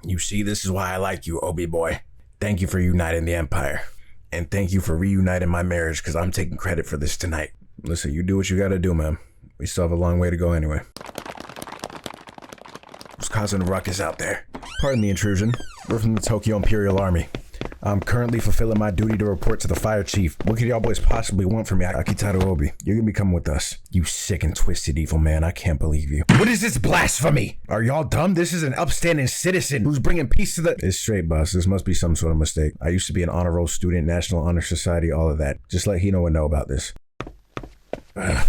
You see, this is why I like you, Obi boy. Thank you for uniting the Empire. And thank you for reuniting my marriage, because I'm taking credit for this tonight. Listen, you do what you gotta do, man. We still have a long way to go anyway. Who's causing a ruckus out there? Pardon the intrusion. We're from the Tokyo Imperial Army. I'm currently fulfilling my duty to report to the fire chief. What could y'all boys possibly want from me? Akitaro Obi, you're gonna be coming with us. You sick and twisted evil man, I can't believe you. What is this blasphemy? Are y'all dumb? This is an upstanding citizen who's bringing peace to the... It's straight, boss. This must be some sort of mistake. I used to be an honor roll student, National Honor Society, all of that. Just let Hino know about this. Ugh.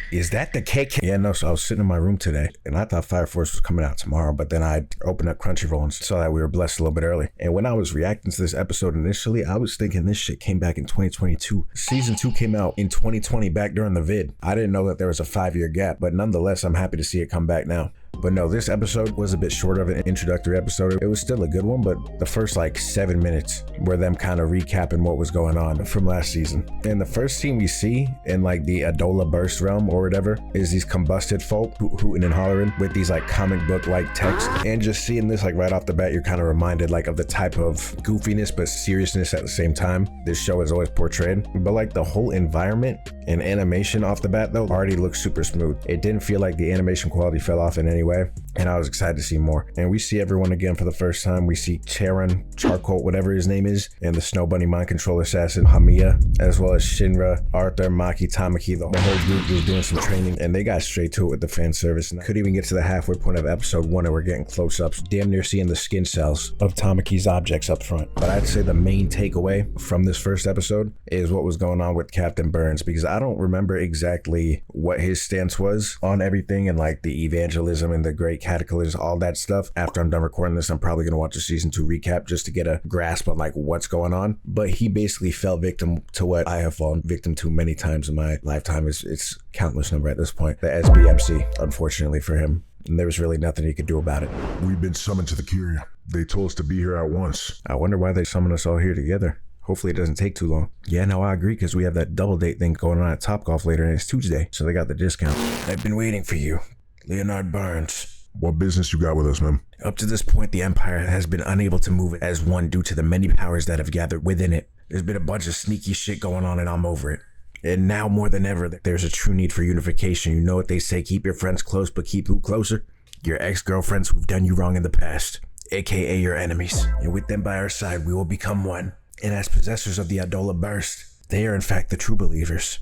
Is that the KK? Yeah, no, so I was sitting in my room today, and I thought Fire Force was coming out tomorrow, but then I opened up Crunchyroll and saw that we were blessed a little bit early. And when I was reacting to this episode initially, I was thinking this shit came back in 2022. Season 2 came out in 2020, back during the vid. I didn't know that there was a 5-year gap, but nonetheless, I'm happy to see it come back now. But no, this episode was a bit short of an introductory episode. It was still a good one, but the first like 7 minutes were them kind of recapping what was going on from last season. And the first scene we see in like the Adola Burst realm or whatever is these combusted folk hooting and hollering with these like comic book like text. And just seeing this like right off the bat, you're kind of reminded like of the type of goofiness but seriousness at the same time this show is always portrayed. But like the whole environment and animation off the bat though already looks super smooth. It didn't feel like the animation quality fell off in any way, and I was excited to see more. And we see everyone again for the first time. We see Charon, Charcoal, whatever his name is, and the Snow Bunny mind control assassin Hamiya, as well as Shinra, Arthur, Maki, Tamaki. The whole group was doing some training, and they got straight to it with the fan service. And I could even get to the halfway point of episode 1, and we're getting close-ups, damn near seeing the skin cells of Tamaki's objects up front. But I'd say the main takeaway from this first episode is what was going on with Captain Burns, because I don't remember exactly what his stance was on everything and like the evangelism and the great cataclysm, all that stuff. After I'm done recording this, I'm probably gonna watch a season 2 recap just to get a grasp on like what's going on. But he basically fell victim to what I have fallen victim to many times in my lifetime. It's countless number at this point. The SBMC, unfortunately for him. And there was really nothing he could do about it. We've been summoned to the Curia. They told us to be here at once. I wonder why they summoned us all here together. Hopefully it doesn't take too long. Yeah, no, I agree, because we have that double date thing going on at Topgolf later, and it's Tuesday, so they got the discount. I've been waiting for you, Leonard Burns. What business you got with us, man? Up to this point, the Empire has been unable to move it as one due to the many powers that have gathered within it. There's been a bunch of sneaky shit going on, and I'm over it. And now more than ever, there's a true need for unification. You know what they say, keep your friends close, but keep who closer? Your ex-girlfriends who've done you wrong in the past, aka your enemies. And with them by our side, we will become one. And as possessors of the Adola Burst, they are in fact the true believers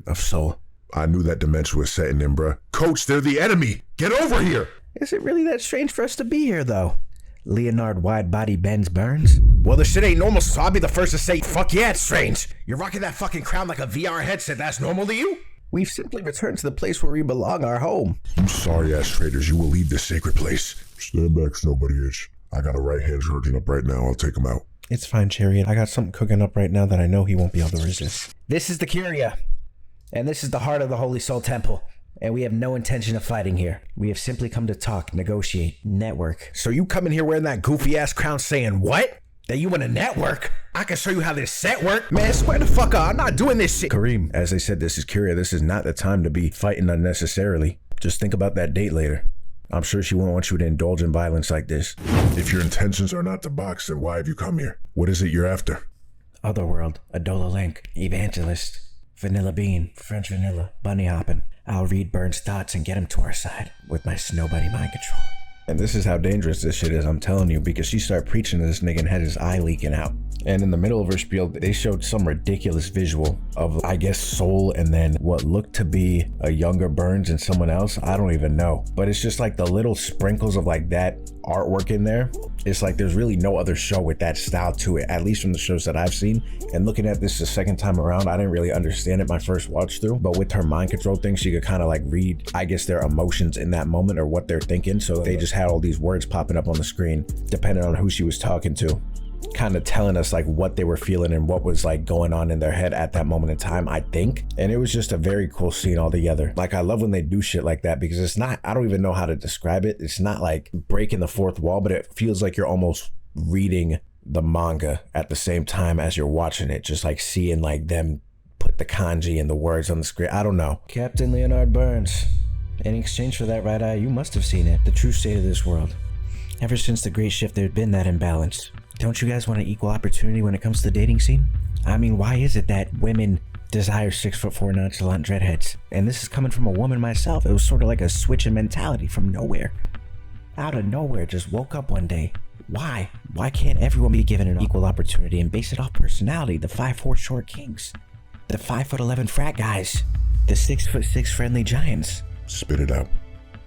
of soul. I knew that dementia was setting in, bruh. Coach, they're the enemy! Get over here! Is it really that strange for us to be here, though? Leonard Widebody Benz Burns? Well, this shit ain't normal, so I'll be the first to say, fuck yeah, it's strange. You're rocking that fucking crown like a VR headset. That's normal to you? We've simply returned to the place where we belong, our home. You sorry-ass traitors, you will leave this sacred place. Stand back, Snowbody Itch. I got a right hand charging up right now. I'll take him out. It's fine, Chariot. I got something cooking up right now that I know he won't be able to resist. This is the Curia, and this is the heart of the Holy Soul Temple, and we have no intention of fighting here. We have simply come to talk, negotiate, network. So you come in here wearing that goofy-ass crown saying what? That you want to network? I can show you how this set work. Man, swear the fuck up. I'm not doing this shit. Kareem, as they said, this is Curia. This is not the time to be fighting unnecessarily. Just think about that date later. I'm sure she won't want you to indulge in violence like this. If your intentions are not to box, then why have you come here? What is it you're after? Otherworld, Adola Link, Evangelist, Vanilla Bean, French Vanilla, Bunny Hoppin'. I'll read Burns' thoughts and get him to our side with my Snow Bunny mind control. And this is how dangerous this shit is, I'm telling you, because she started preaching to this nigga and had his eye leaking out. And in the middle of her spiel, they showed some ridiculous visual of, I guess, Soul and then what looked to be a younger Burns and someone else. I don't even know. But it's just like the little sprinkles of like that artwork in there. It's like there's really no other show with that style to it, at least from the shows that I've seen. And looking at this the second time around, I didn't really understand it my first watch through. But with her mind control thing, she could kind of like read, I guess, their emotions in that moment or what they're thinking. So they just had all these words popping up on the screen, depending on who she was talking to, kind of telling us like what they were feeling and what was like going on in their head at that moment in time, I think. And it was just a very cool scene altogether. Like, I love when they do shit like that, because it's not, I don't even know how to describe it. It's not like breaking the fourth wall, but it feels like you're almost reading the manga at the same time as you're watching it, just like seeing like them put the kanji and the words on the screen. I don't know. Captain Leonard Burns, In exchange for that right eye, you must have seen it. The true state of this world. Ever since the Great Shift, there's been that imbalance. Don't you guys want an equal opportunity when it comes to the dating scene? I mean, why is it that women desire 6'4" nonchalant dreadheads? And this is coming from a woman myself. It was sort of like a switch in mentality from nowhere. Out of nowhere, just woke up one day. Why? Why can't everyone be given an equal opportunity and base it off personality? The 5'4" short kings, the 5'11" frat guys, the 6'6" friendly giants. Spit it out.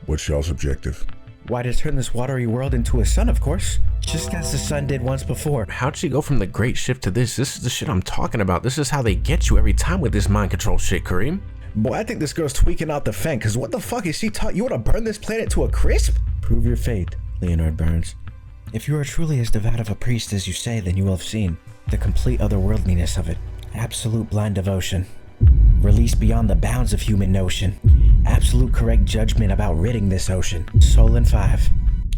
What's y'all's objective? Why, to turn this watery world into a sun, of course. Just as the sun did once before. How'd she go from the Great Shift to this? This is the shit I'm talking about. This is how they get you every time with this mind control shit, Kareem. Boy, I think this girl's tweaking out the fan, cause what the fuck is she taught? You wanna burn this planet to a crisp? Prove your faith, Leonard Burns. If you are truly as devout of a priest as you say, then you will have seen the complete otherworldliness of it. Absolute blind devotion. Released beyond the bounds of human notion. Absolute correct judgment about ridding this ocean. Solon 5.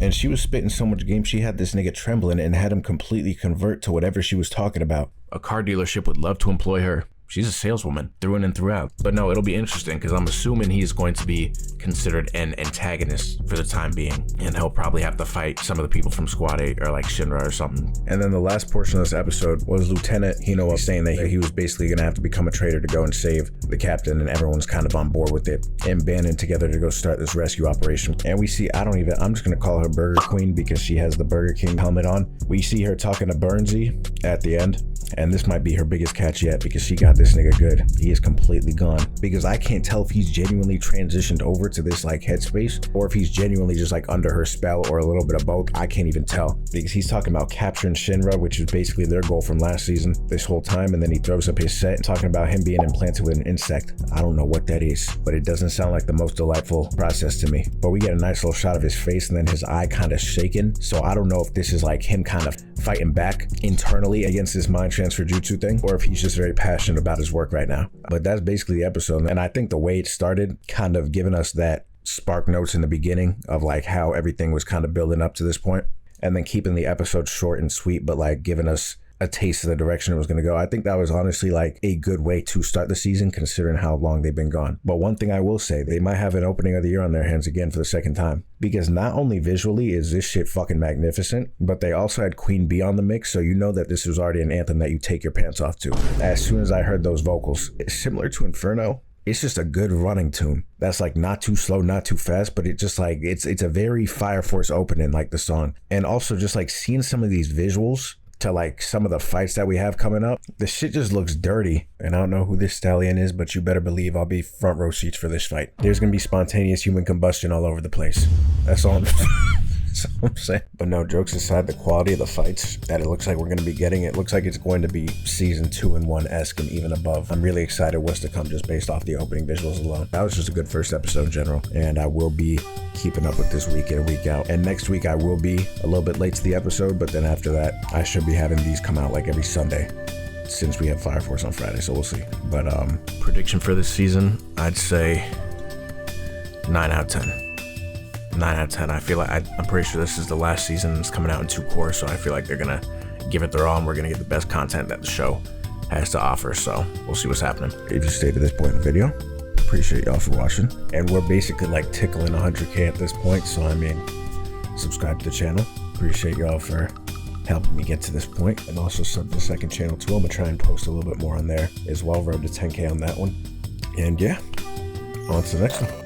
And she was spitting so much game, she had this nigga trembling and had him completely convert to whatever she was talking about. A car dealership would love to employ her. She's a saleswoman, through in and throughout. But no, it'll be interesting because I'm assuming he's going to be considered an antagonist for the time being. And he'll probably have to fight some of the people from Squad 8 or like Shinra or something. And then the last portion of this episode was Lieutenant Hino saying that he was basically going to have to become a traitor to go and save the captain, and everyone's kind of on board with it and banding together to go start this rescue operation. And we see, I'm just going to call her Burger Queen because she has the Burger King helmet on. We see her talking to Burnsy at the end. And this might be her biggest catch yet because she got this nigga good. He is completely gone. Because I can't tell if he's genuinely transitioned over to this like headspace or if he's genuinely just like under her spell or a little bit of both. I can't even tell. Because he's talking about capturing Shinra, which is basically their goal from last season this whole time. And then he throws up his set talking about him being implanted with an insect. I don't know what that is, but it doesn't sound like the most delightful process to me. But we get a nice little shot of his face and then his eye kind of shaking. So I don't know if this is like him kind of fighting back internally against this mind transfer jutsu thing, or if he's just very passionate about his work right now. But that's basically the episode. And I think the way it started kind of giving us that spark notes in the beginning of like how everything was kind of building up to this point, and then keeping the episode short and sweet, but like giving us a taste of the direction it was going to go. I think that was honestly like a good way to start the season considering how long they've been gone. But one thing I will say, they might have an opening of the year on their hands again for the second time, because not only visually is this shit fucking magnificent, but they also had Queen Bee on the mix, so you know that this was already an anthem that you take your pants off to. As soon as I heard those vocals, it's similar to Inferno. It's just a good running tune that's like not too slow, not too fast, but it just like it's a very Fire Force opening, like the song. And also just like seeing some of these visuals to like some of the fights that we have coming up, the shit just looks dirty. And I don't know who this stallion is, but you better believe I'll be front row seats for this fight. There's gonna be spontaneous human combustion all over the place. That's all that's all I'm saying. But no, jokes aside, the quality of the fights that it looks like we're gonna be getting, it looks like it's going to be season 2-in-1-esque and even above. I'm really excited what's to come just based off the opening visuals alone. That was just a good first episode in general, and I will be keeping up with this week in, week out. And next week I will be a little bit late to the episode, but then after that I should be having these come out like every Sunday, since we have Fire Force on Friday, so we'll see. But prediction for this season, I'd say 9 out of 10. 9 out of 10. I feel like I'm pretty sure this is the last season. It's coming out in 2 cores, so I feel like they're gonna give it their all and we're gonna get the best content that the show has to offer. So we'll see what's happening. If you stayed to this point in the video, appreciate y'all for watching. And we're basically like tickling 100K at this point, so I mean, subscribe to the channel. Appreciate y'all for helping me get to this point, and also sub to the second channel too. I'm gonna try and post a little bit more on there as well. Road to 10K on that one. And yeah, on to the next one.